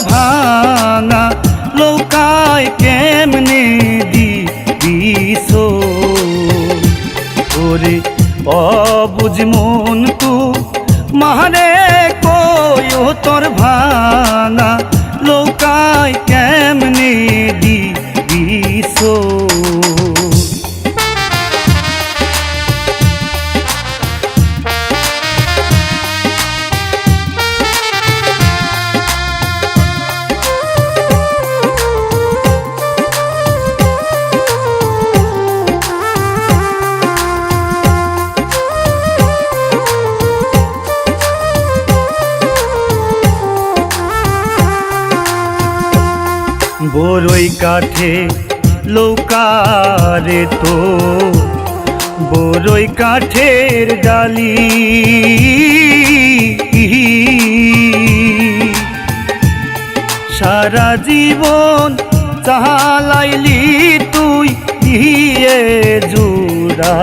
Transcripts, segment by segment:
ভাঙা লৌকায় কেমনে দিস ওরে অবুঝ মন তু মারে কই তোর ভাঙা লৌকায় কেমনে দিস বরই কাঠে লৌকারে তো বরই কাঠের ডালি সারা জীবন চালাইলি তুই ইয়ে জোড়া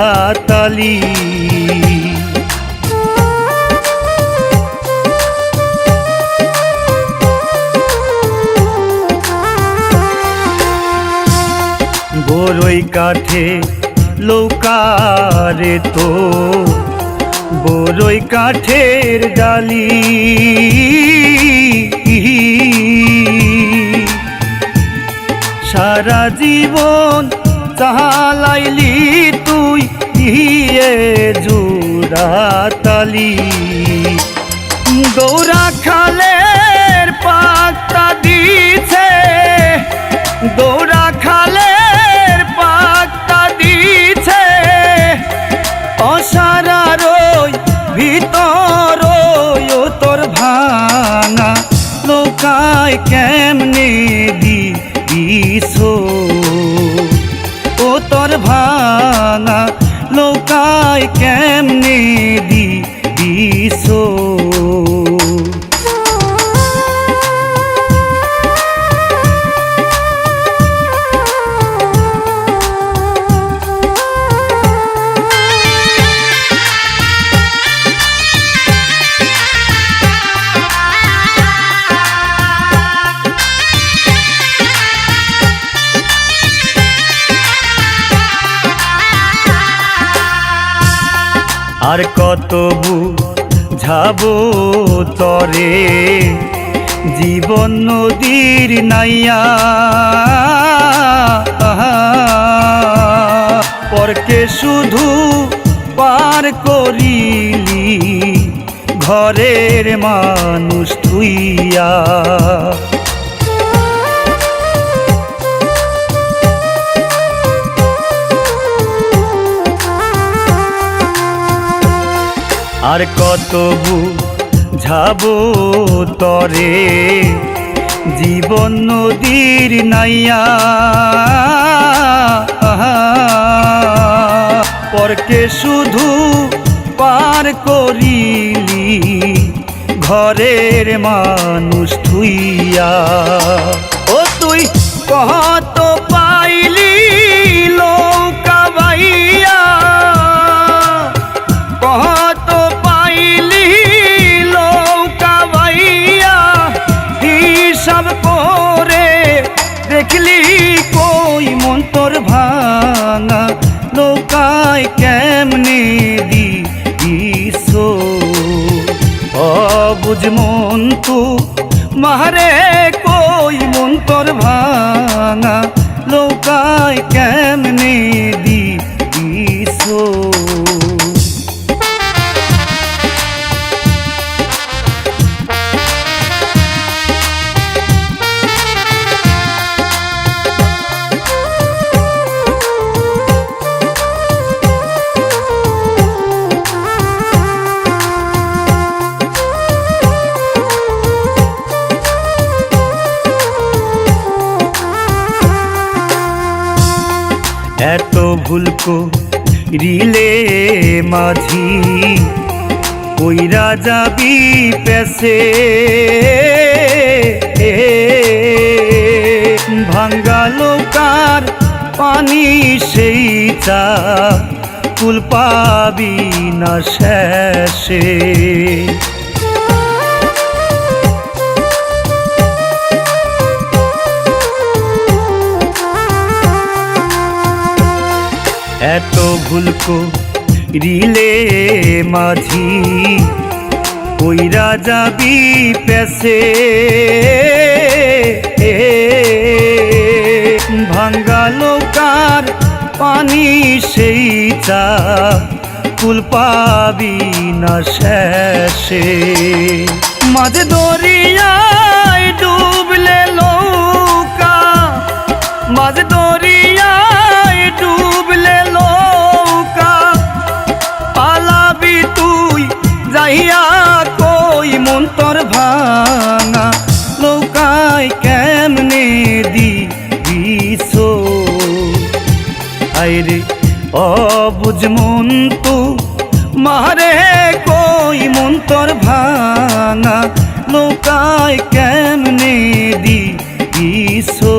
তালি বরই কাঠে লৌকারে তো বরই কাঠের ডালি সারা জীবন চালাইলি তুই ইয়ে জোড়া তালি গৌরা খালের পাতা দিছে গৌরা খালের পাতা দিছে অসারার ভিতর তোর ভাঙা লৌকায় কেমনে দিস ও তোর ভাঙা লৌকায় কেমনে দিস আর কত বুঝাবো তরে জীবন নদীর নাইয়া পরকে শুধু পার করিলি ঘরের মানুষ থুইয়া আর কত বুঝাবো তরে জীবন নদীর নাইয়া পরকে শুধু পার করিলি ঘরের মানুষ থুইয়া ও তুই কত পাইলি লৌকা বাইয়া কত পাইলি লৌকা বাইয়া হিসাব করে দেখলি কই মন তোর ভাঙা লৌকায় কেমনে দিস অবুঝ মন তু মারে কই মন তোর ভাঙা লৌকায় কেমনে দিস এত ভুল করিলে মাঝি কইরা যাবি পেছে ভাঙ্গা লৌকার পানি সেই চা কুল পাবি না শেষে এত ভুল করিলে মাঝি কইরা যাবি পেছে ভাঙ্গা নৌকার পানি সেই চা কুল পাবি না শেষে মাঝে দরিয়ায় ডুবলে নৌকা মাঝে দরিয়ায় ডুবলে নৌকা পালাবি তুই যাইয়া কই মন তোর ভাঙা নৌকায় কেমনে দিবি সো আইরে অবুঝ মন তু মারে কই মন তোর ভাঙা নৌকায় কেমনে দিবি সো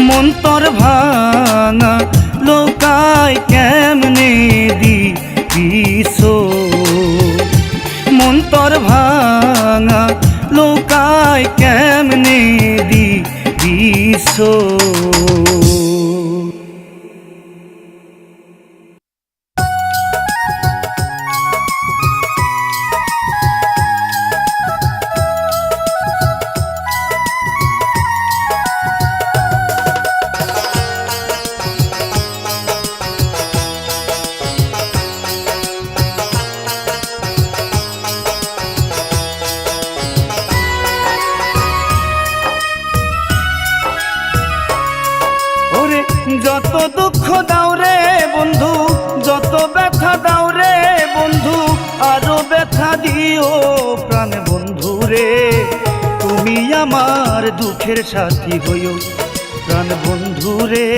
মন তোর ভাঙা নৌকায় কেমনে দিবি সো মন তোর ভাঙা নৌকায় কেমনে দিবি সো যত দুঃখ দাও রে বন্ধু যত ব্যথা দাও রে বন্ধু আরো ব্যথা দিও প্রাণ বন্ধু রে তুমি আমার দুঃখের সাথী হইও প্রাণ বন্ধু রে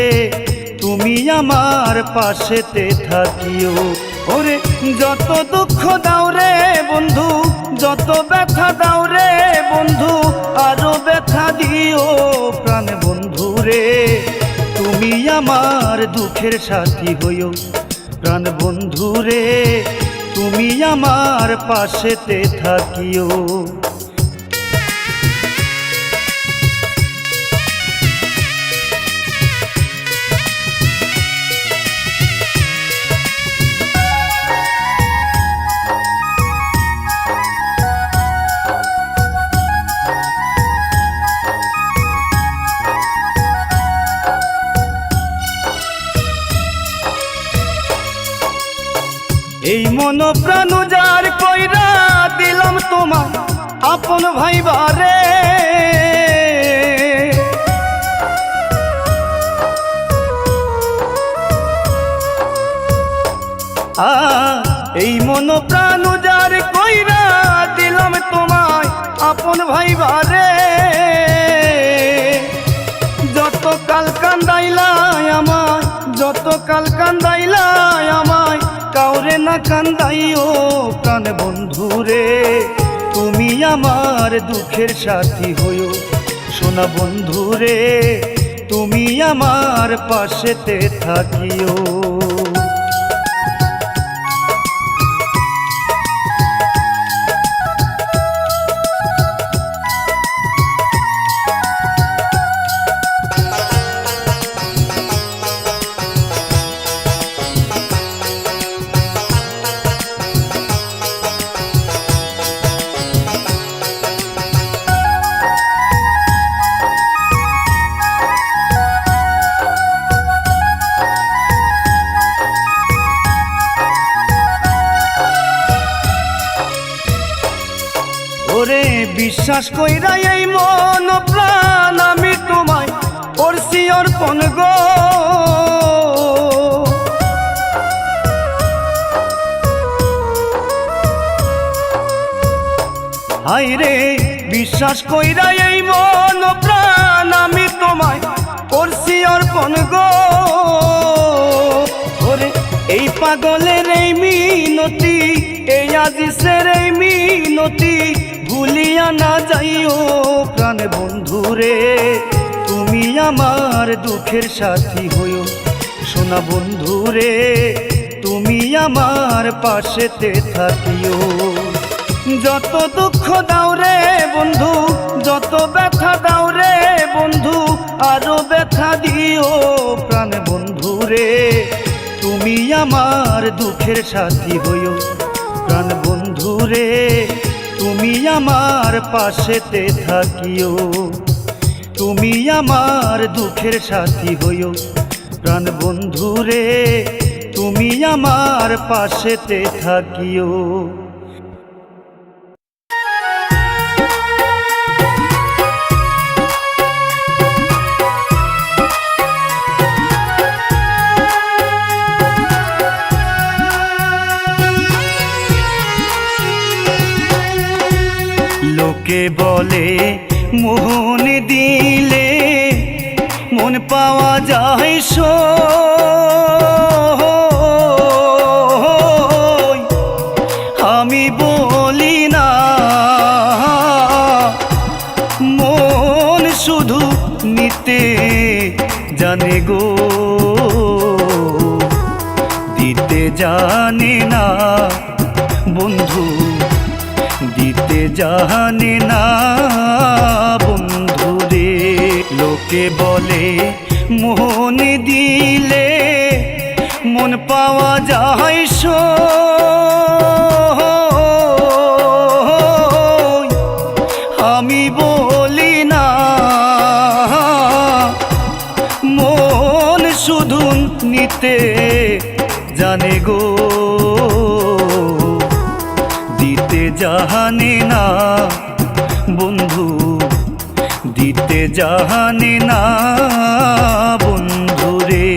তুমি আমার পাশেতে থাকিও ওরে যত দুঃখ দাও রে বন্ধু যত ব্যথা দাও রে বন্ধু আরো ব্যথা দিও প্রাণ বন্ধু রে তুমি আমার দুঃখের সাথী হইও প্রাণ বন্ধু রে তুমি আমার পাশেতে থাকিও এই মন প্রাণ উজাড় কইরা দিলাম তোমার আপন ভাইবারে এই মন প্রাণ উজাড় কইরা দিলাম তোমায় আপন ভাইবারে যত কাল কান্দাইলাই আমায় যত কাল কান্দাইলাই আমায় কাউরে না কান্দাইও প্রাণ বন্ধু রে তুমি আমার দুঃখের সাথী হইও সোনা বন্ধু রে তুমি আমার পাশেতে থাকিও ওরে বিশ্বাস কইরা এই মন প্রাণ আমি তোমায় করছি অর্পণ গো হায়রে বিশ্বাস কইরা এই মন প্রাণ আমি তোমায় করছি অর্পণ গো ওরে এই পাগলের এই মিনতি এই আজিসের এই মিনতি ভুলিয়া না যাইও প্রাণ বন্ধু রে তুমি আমার দুঃখের সাথী হইও সোনা বন্ধু রে তুমি আমার পাশেতে থাকিও যত দুঃখ দাও রে বন্ধু যত ব্যথা দাও রে বন্ধু আরো ব্যথা দিও প্রাণ বন্ধু রে আমার দুঃখের সাথী হইও প্রাণ বন্ধু রে, তুমি আমার পাশেতে থাকিও। তুমি আমার দুঃখের সাথী হইও প্রাণ বন্ধু রে, তুমি আমার পাশেতে থাকিও। লোকে বলে মন দিলে মন পাওয়া যায় সই, আমি বলি না মন শুধু নিতে জানে গো, দিতে জানে না বন্ধু, দিতে জানে না বন্ধু রে। লোকে বলে মন দিলে মন পাওয়া যায় সই, আমি বলি না মন শুধু নিতে জানে গো, দিতে জানে না বন্ধু, দিতে জানে না বন্ধু রে।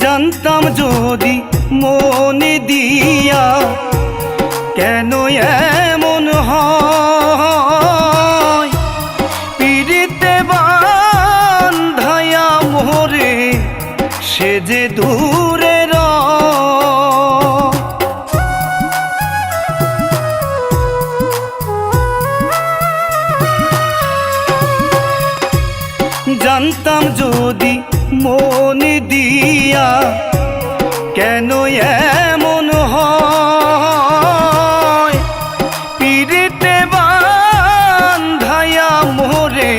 জানতাম যদি মন দিয়া কেন এমন হয়, পিড়িতে বান্ধায়া মোরে সে যে দূরে জানতাম যদি মন দিয়া কেন এমন হয়, পিড়িতে বান্ধায়া মোরে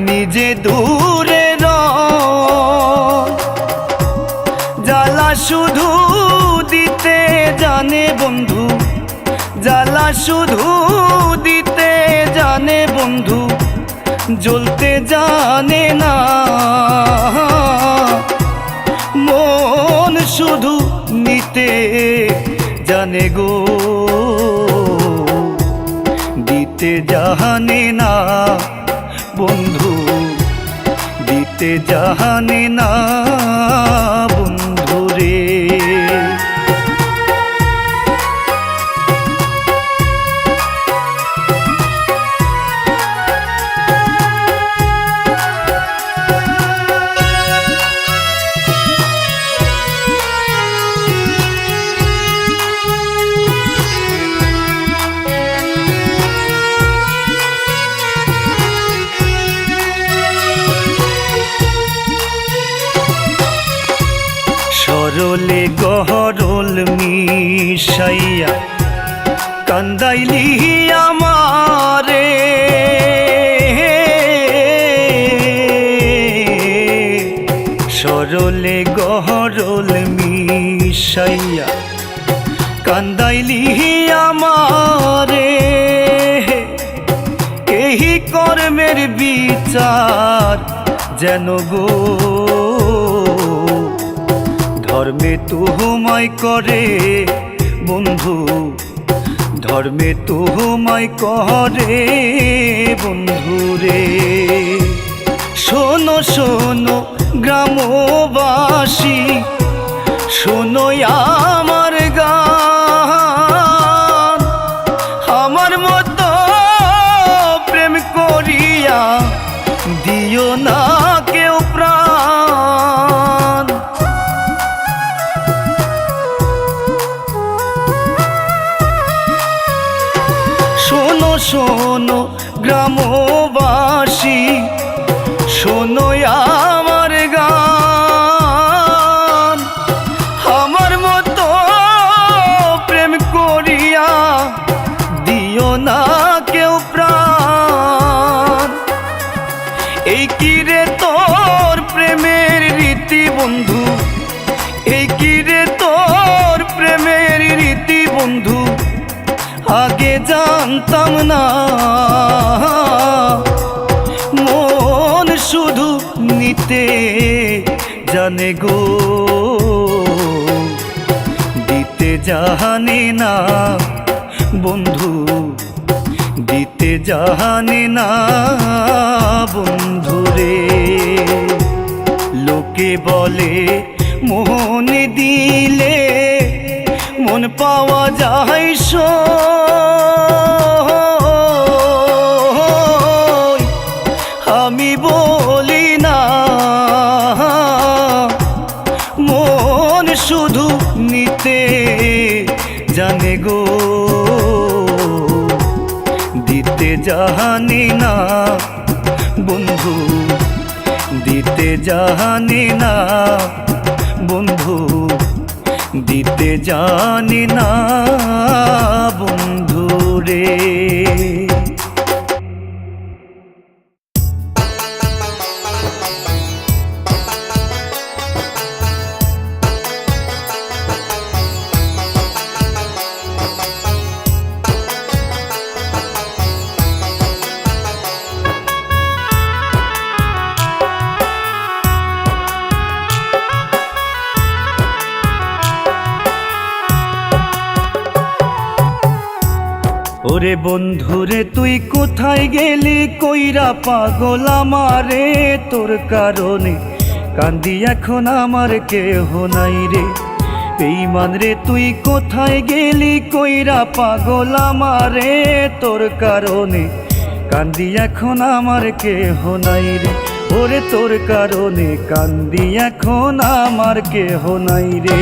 নিজে দূরে জ্বালা শুধু দিতে জানে বন্ধু, জ্বালা শুধু দিতে জানে বন্ধু, জ্বলতে জানে না মন শুধু নিতে জানে গো, দিতে জানে না বন্ধু, দিতে জানে না বন্ধু রে। সরলে গহরল মিশাইয়া কান্দাইলি আমারে, সরলে গহরল মিশাইয়া কান্দাইলি আমারে, এই কর্মের বিচার যেন গো ধর্মে তুহুমাই করে বন্ধু, ধর্মে তুহুমাই করে বন্ধু রে। শোনো শোনো গ্রামবাসী, শোনো আমার গান, আমার মতো প্রেম করিয়া দিও না কেউ প্রাণ। বন্ধু, এই কি রে তোর প্রেমের রীতি বন্ধু, আগে জানতাম না। মন শুধু নিতে জানে গো, দিতে জানে না বন্ধু, দিতে জানে না বন্ধুরে। লোকে বলে মন দিলে মন পাওয়া যায় সই, আমি বলি না মন শুধু নিতে জানে গো, দিতে জানে না বন্ধু, দিতে জানে না বন্ধু, দিতে জানে না বন্ধু রে। ওরে বন্ধুরে তুই কোথায় গেলি কইরা পাগল আমারে, তোর কারণে কান্দি এখন আমার কেহ নাই রে। বেঈমান রে তুই কোথায় গেলি কইরা পাগল আমারে, তোর কারণে কান্দি এখন আমার কেহ নাই রে। ওরে তোর কারণে কান্দি এখন আমার কেহ নাই রে।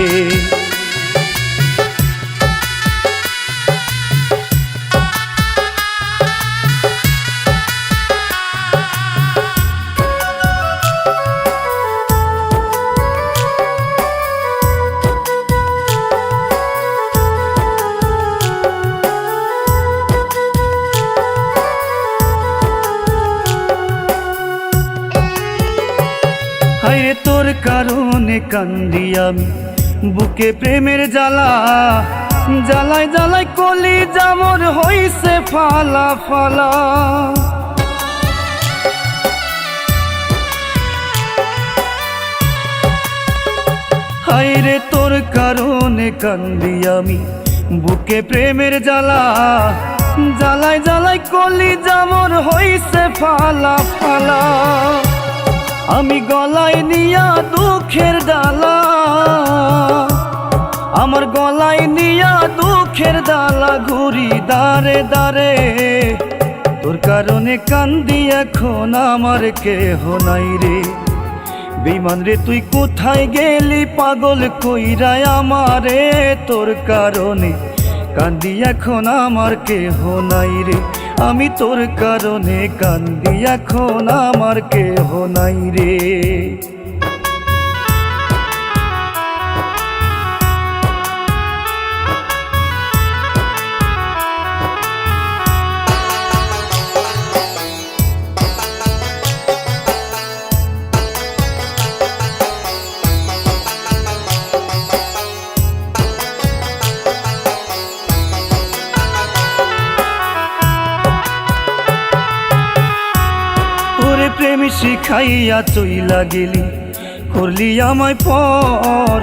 হায়রে তোর কারণে কান্দি আমি বুকে প্রেমের জ্বালা, জ্বালায় জ্বালায় কলি জামর হইছে ফালা ফালা। হায়রে তোর কারণে কান্দি আমি বুকে প্রেমের জ্বালা, জ্বালায় জ্বালায় কলি জামর হইছে ফালা ফালা। আমি গলায় নিয়া দুঃখের ডালা, আমার গলায় নিয়া দুঃখের ডালা ঘুরি দারে দারে। তোর কারণে কান্দি এখন আমার কেহ নাই রে। বেঈমান রে তুই কোথায় গেলি পাগল কইরায় আমারে, তোর কারণে কান্দি এখন আমার কেহ নাই রে। আমি তোর কারণে কান্দি এখন আমার কেহ নাই রে। প্রেম শিখাইয়া চইলা গেলি করলি আমায় পর,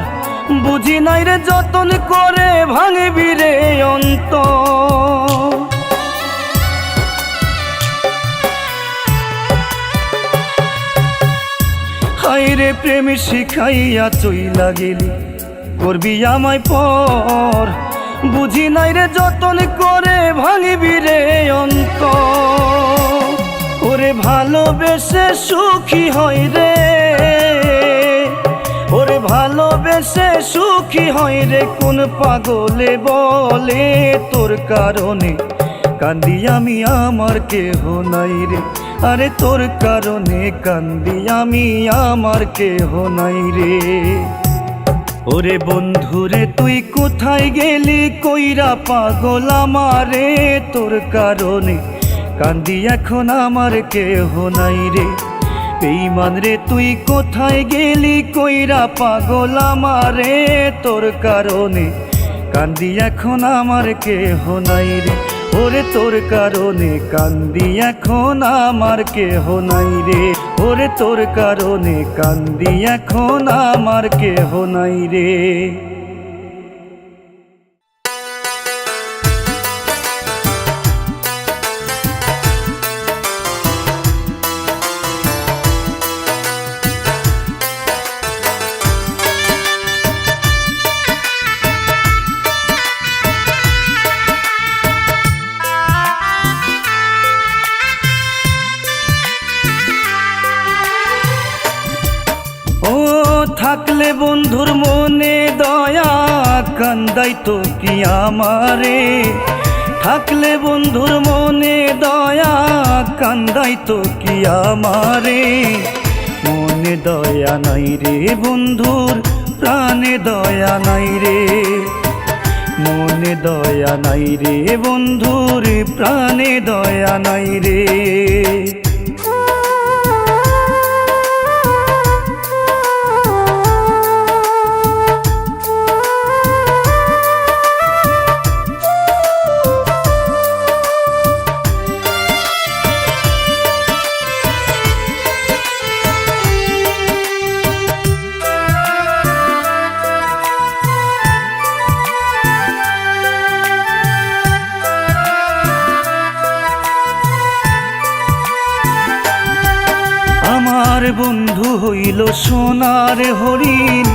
বুঝি নাই রে যতন করে ভাঙবি রে অন্তর। হায়রে প্রেম শিখাইয়া চইলা গেলি করবি আমায় পর, বুঝি নাই রে যতন করে ভাঙবি রে অন্তর। ওরে ভালোবেসে সুখী হয় রে, ওরে ভালোবেসে সুখী হয় রে কোন পাগলে বলে। তোর কারণে কান্দি আমি আমার কেহ নাই রে, আরে তোর কারণে কান্দি আমি আমার কেহ নাই রে। ওরে বন্ধুরে তুই কোথায় গেলি কইরা পাগল আমারে, তোর কারণে কান্দি এখন আমার কেহ নাই রে। বেঈমান রে তুই কোথায় গেলি কইরা পাগল আমারে, তোর কারণে কান্দি এখন আমার কেহ নাই রে, ওরে তোর কারণে কান্দি এখন আমার কেহ নাই রে, ওরে তোর কারণে কান্দি এখন আমার কেহ নাই রে। ও থাকলে বন্ধুর মনে দয়া কান্দাইতো কি আমারে, থাকলে বন্ধুর মনে দয়া কান্দাইতো কি আমারে, মনে দয়া নাই রে বন্ধুর প্রাণে দয়া নাই রে, মনে দয়া নাই রে বন্ধুর প্রাণে দয়া নাই রে। আমার বন্ধু হইল সোনার হরিণ,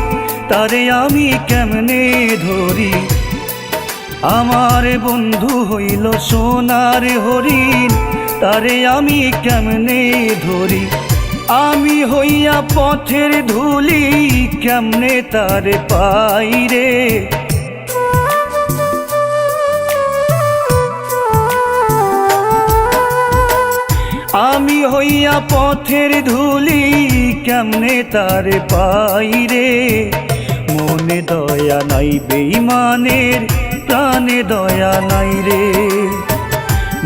তারে আমি কেমনে ধরি, আমার বন্ধু হইল সোনার হরিণ, তারে আমি কেমনে ধরি, আমি হইয়া পথের ধুলি কেমনে তারে পাই রে, আমি হইয়া পথের ধুলি কেমনে তারে পাই রে, মনে দয়া নাই বেঈমানের প্রাণে দয়া নাই রে,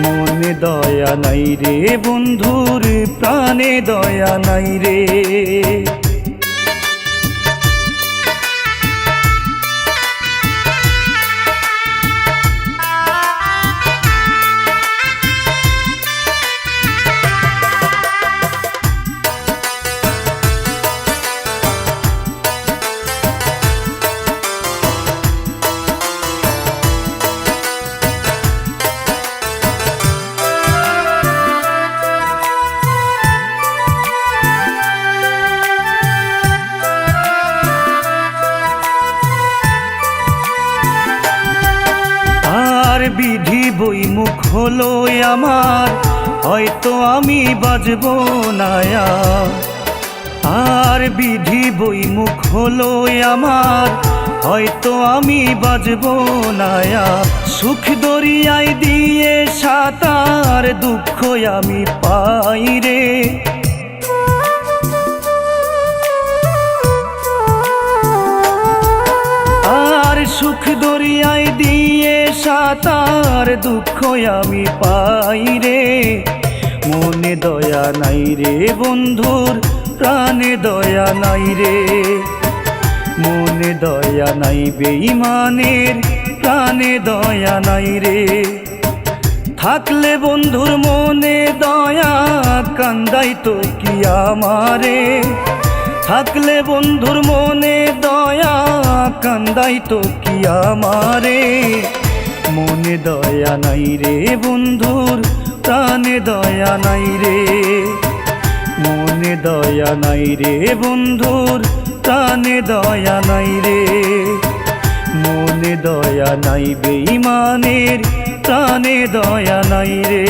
মনে দয়া নাই রে বন্ধুর প্রাণে দয়া নাই রে। বিধি বইমুখ হলো আমার, হয়তো আমি বাজব না আর, বিধি বইমুখ হলো আমার, হয়তো আমি বাজব না, সুখ দরিয়ায় দিয়ে সাঁতার দুঃখ আমি পাই রে, আর সুখ দরিয়ায় দিয়ে সাঁতার দুঃখ আমি পাই রে, মনে দয়া নাই রে বন্ধুর প্রাণে দয়া নাই রে, মনে দয়া নাই বেঈমানের প্রাণে দয়া নাই রে, থাকলে বন্ধুর মনে দয়া কান্দাইতো কি আমারে, থাকলে বন্ধুর মনে দয়া কান্দাইতো কি আমারে, মনে দয়া নাই রে বন্ধুর প্রাণে দয়া নাই রে, মনে দয়া নাই রে বন্ধুর প্রাণে দয়া নাই রে, মনে দয়া নাই বেঈমানের প্রাণে দয়া নাই রে।